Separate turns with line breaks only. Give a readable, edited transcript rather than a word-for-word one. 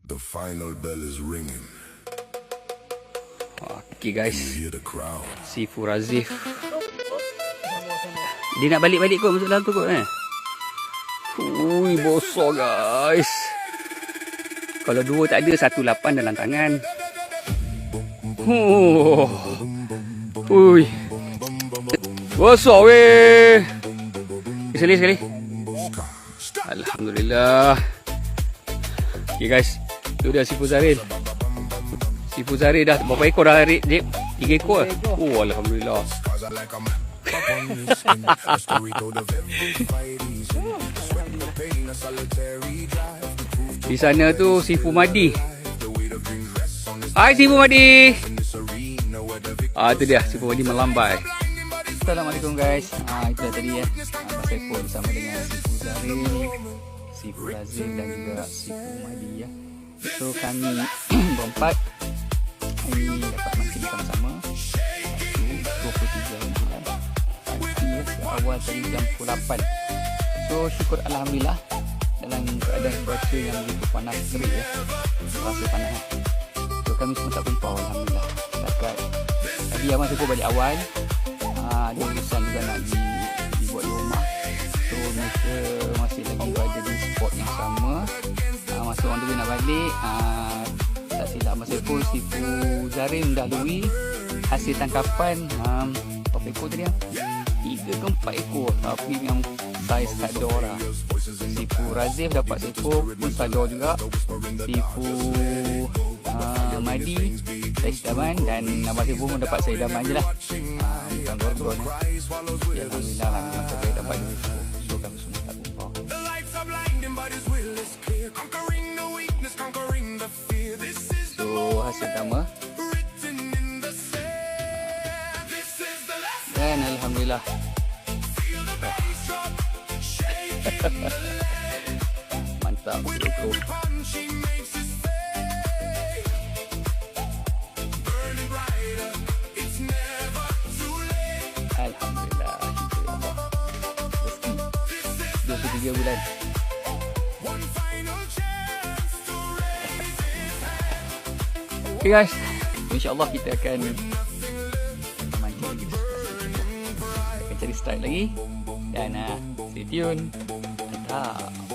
The final bell is ringing.
Okay guys,
You hear the crowd.
Sifu Razif. Dia nak balik-balik kot masuk dalam tu kot Ui, bosor guys. Kalau dua tak ada, 1.8 dalam tangan. Ui, bosor weh. Sekali. Alhamdulillah. Okay guys, tu dia Sifu Zaril. Sifu Zaril dah berapa ekor dah hari Jip? 3 ekor. Oh, alhamdulillah. Di sana tu Sifu Madi. Hai Sifu Madi. Tu dia Sifu Madi melambai. Assalamualaikum guys. Itu dah tadi saya pun bersama dengan Sifu Zaril, Sifu Razif dan juga Sifu Madi So kami berempat hari ni dapat mancing bersama 23 bulan pagi awal tadi jam 8. So syukur alhamdulillah dalam keadaan cuaca yang begitu panas terik rasa panas. So kami semua tak berupau alhamdulillah. Setakat tadi abang Sifu balik awal, ada urusan juga nak dibuat di rumah. So mereka masih lagi berada di spot yang sama. Masa orang tu nak balik, tak silap Abang Sifu Zaril mendahului hasil tangkapan berapa ekor tadi 3 ke 4 ekor, tapi yang saiz kador lah. Sifu Razif dapat seekor pun kador juga. Sifu Madi saiz daman, dan Abang Sifu pun dapat saiz daman je lah, bukan gordon alhamdulillah lah, memang saya dapat so kami semua tak lupa. So hasil pertama dan alhamdulillah mantap betul. Alhamdulillah, rezeki 23 bulan. Okay guys, insyaAllah kita akan mancing lagi, akan cari strike lagi, dan stay tune. Mantap.